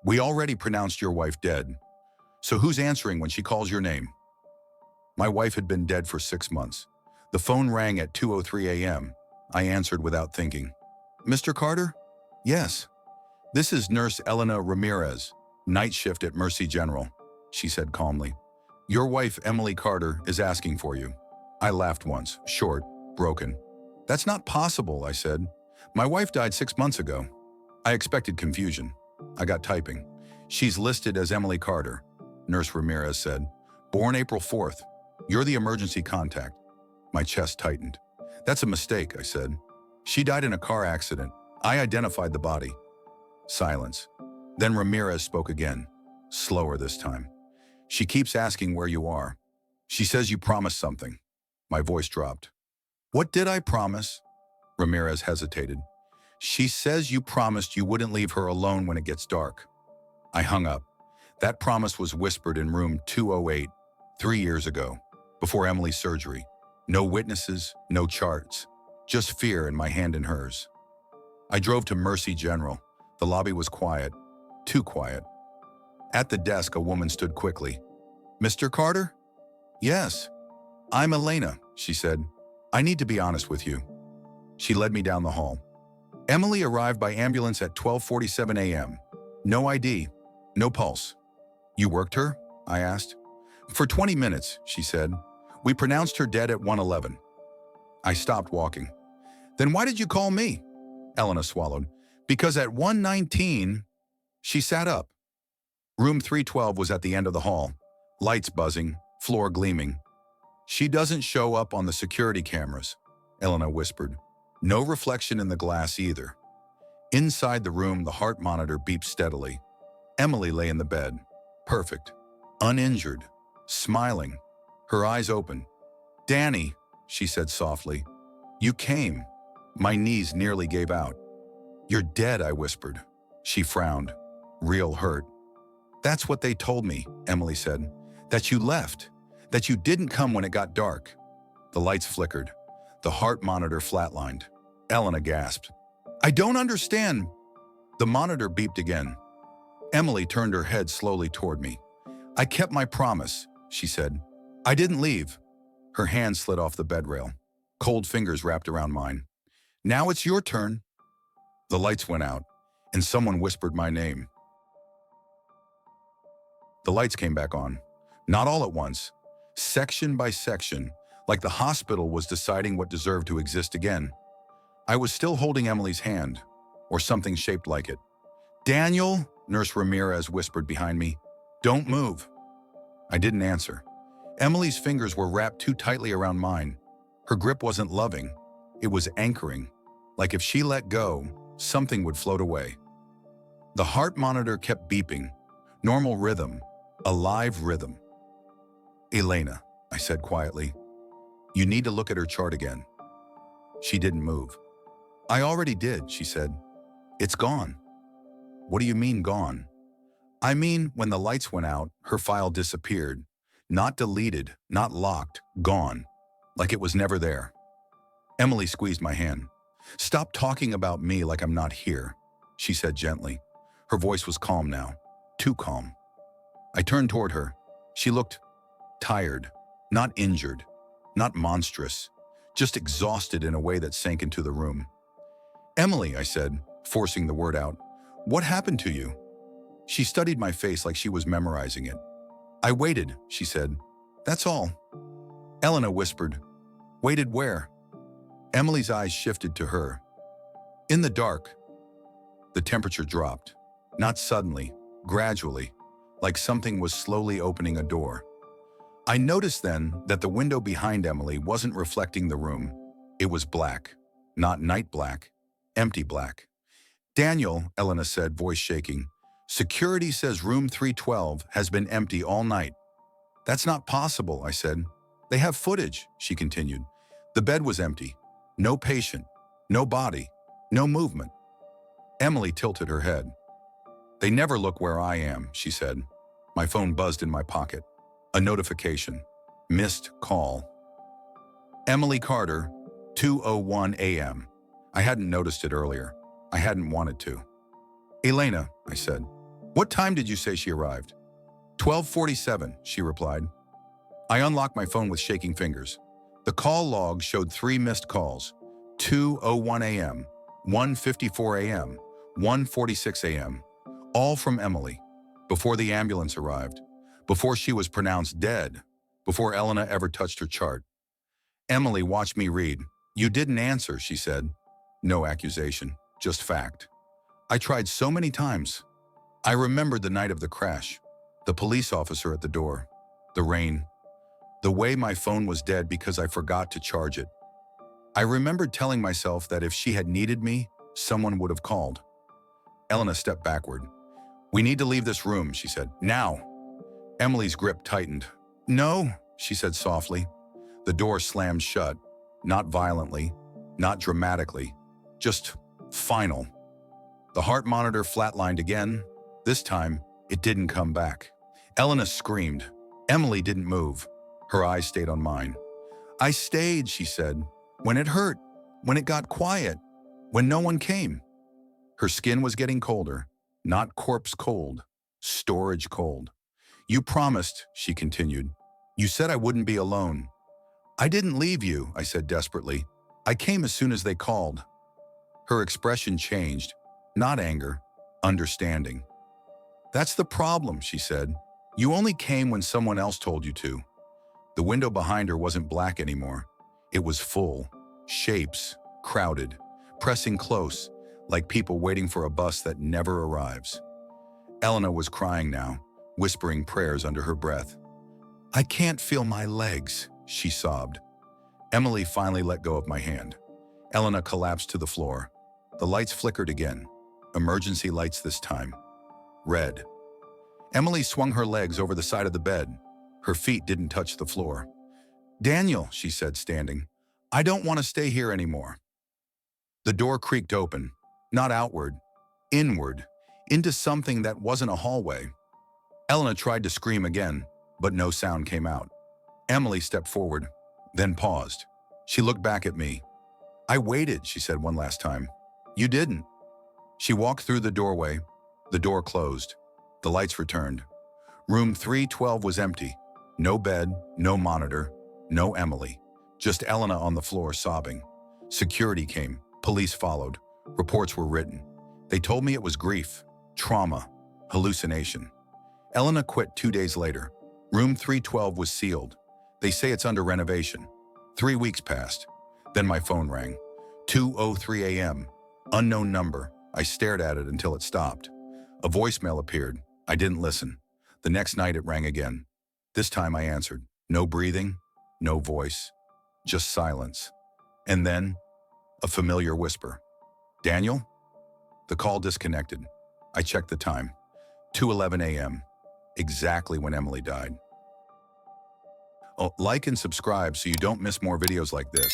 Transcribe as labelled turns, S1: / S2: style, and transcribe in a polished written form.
S1: We already pronounced your wife dead. So who's answering when she calls your name? My wife had been dead for 6 months. The phone rang at 2:03 a.m. I answered without thinking. Mr. Carter? Yes. This is Nurse Elena Ramirez, night shift at Mercy General, she said calmly. Your wife, Emily Carter, is asking for you. I laughed once, short, broken. That's not possible, I said. My wife died 6 months ago. I expected confusion. I got typing. She's listed as Emily Carter, Nurse Ramirez said. Born April 4th. You're the emergency contact. My chest tightened. That's a mistake, I said. She died in a car accident. I identified the body. Silence. Then Ramirez spoke again, slower this time. She keeps asking where you are. She says you promised something. My voice dropped. What did I promise? Ramirez hesitated. She says you promised you wouldn't leave her alone when it gets dark. I hung up. That promise was whispered in room 208, 3 years ago, before Emily's surgery. No witnesses, no charts, just fear in my hand in hers. I drove to Mercy General. The lobby was quiet, too quiet. At the desk, a woman stood quickly. Mr. Carter? Yes. I'm Elena, she said. I need to be honest with you. She led me down the hall. Emily arrived by ambulance at 12:47 a.m. No ID, no pulse. You worked her? I asked. For 20 minutes, she said. We pronounced her dead at 1:11. I stopped walking. Then why did you call me? Elena swallowed. Because at 1:19, she sat up. Room 312 was at the end of the hall. Lights buzzing, floor gleaming. She doesn't show up on the security cameras, Elena whispered. No reflection in the glass either. Inside the room, the heart monitor beeped steadily. Emily lay in the bed, perfect, uninjured, smiling, her eyes open. Danny, she said softly, you came. My knees nearly gave out. You're dead, I whispered. She frowned, real hurt. That's what they told me, Emily said, that you left, that you didn't come when it got dark. The lights flickered. The heart monitor flatlined. Elena gasped. I don't understand. The monitor beeped again. Emily turned her head slowly toward me. I kept my promise, she said. I didn't leave. Her hand slid off the bed rail. Cold fingers wrapped around mine. Now it's your turn. The lights went out, and someone whispered my name. The lights came back on. Not all at once. Section by section, like the hospital was deciding what deserved to exist again. I was still holding Emily's hand, or something shaped like it. Daniel, Nurse Ramirez whispered behind me. Don't move. I didn't answer. Emily's fingers were wrapped too tightly around mine. Her grip wasn't loving. It was anchoring, like if she let go, something would float away. The heart monitor kept beeping. Normal rhythm, a live rhythm. Elena, I said quietly, you need to look at her chart again. She didn't move. I already did, she said. It's gone. What do you mean gone? I mean, when the lights went out, her file disappeared. Not deleted, not locked, gone. Like it was never there. Emily squeezed my hand. Stop talking about me like I'm not here, she said gently. Her voice was calm now, too calm. I turned toward her. She looked tired, not injured, not monstrous, just exhausted in a way that sank into the room. Emily, I said, forcing the word out, what happened to you? She studied my face like she was memorizing it. I waited, she said. That's all. Elena whispered. Waited where? Emily's eyes shifted to her. In the dark. The temperature dropped. Not suddenly, gradually, like something was slowly opening a door. I noticed then that the window behind Emily wasn't reflecting the room. It was black, not night black, empty black. Daniel, Elena said, voice shaking, security says room 312 has been empty all night. That's not possible, I said. They have footage, she continued. The bed was empty. No patient, no body, no movement. Emily tilted her head. They never look where I am, she said. My phone buzzed in my pocket. A notification. Missed call. Emily Carter, 2:01 a.m. I hadn't noticed it earlier. I hadn't wanted to. Elena, I said, What time did you say she arrived? 12:47, she replied. I unlocked my phone with shaking fingers. The call log showed 3 missed calls, 2:01 a.m., 1:54 a.m., 1:46 a.m., all from Emily, before the ambulance arrived, before she was pronounced dead, before Elena ever touched her chart. Emily watched me read. You didn't answer, she said. No accusation, just fact. I tried so many times. I remembered the night of the crash, the police officer at the door, the rain, the way my phone was dead because I forgot to charge it. I remembered telling myself that if she had needed me, someone would have called. Elena stepped backward. We need to leave this room, she said. Now. Emily's grip tightened. No, she said softly. The door slammed shut, not violently, not dramatically, just final. The heart monitor flatlined again. This time, it didn't come back. Elena screamed. Emily didn't move. Her eyes stayed on mine. I stayed, she said, when it hurt, when it got quiet, when no one came. Her skin was getting colder, not corpse cold, storage cold. You promised, she continued. You said I wouldn't be alone. I didn't leave you, I said desperately. I came as soon as they called. Her expression changed, not anger, understanding. That's the problem, she said. You only came when someone else told you to. The window behind her wasn't black anymore. It was full, shapes, crowded, pressing close, like people waiting for a bus that never arrives. Elena was crying now, whispering prayers under her breath. I can't feel my legs, she sobbed. Emily finally let go of my hand. Elena collapsed to the floor. The lights flickered again. Emergency lights this time. Red. Emily swung her legs over the side of the bed. Her feet didn't touch the floor. Daniel, she said, standing, I don't want to stay here anymore. The door creaked open, not outward, inward, into something that wasn't a hallway. Elena tried to scream again, but no sound came out. Emily stepped forward, then paused. She looked back at me. I waited, she said one last time. You didn't. She walked through the doorway. The door closed. The lights returned. Room 312 was empty. No bed, no monitor, no Emily. Just Elena on the floor sobbing. Security came. Police followed. Reports were written. They told me it was grief, trauma, hallucination. Elena quit 2 days later. Room 312 was sealed. They say it's under renovation. 3 weeks passed. Then my phone rang. 2:03 a.m. Unknown number. I stared at it until it stopped. A voicemail appeared. I didn't listen. The next night it rang again. This time I answered. No breathing, no voice, just silence. And then, a familiar whisper. Daniel? The call disconnected. I checked the time. 2:11 a.m. Exactly when Emily died. Oh, like and subscribe so you don't miss more videos like this.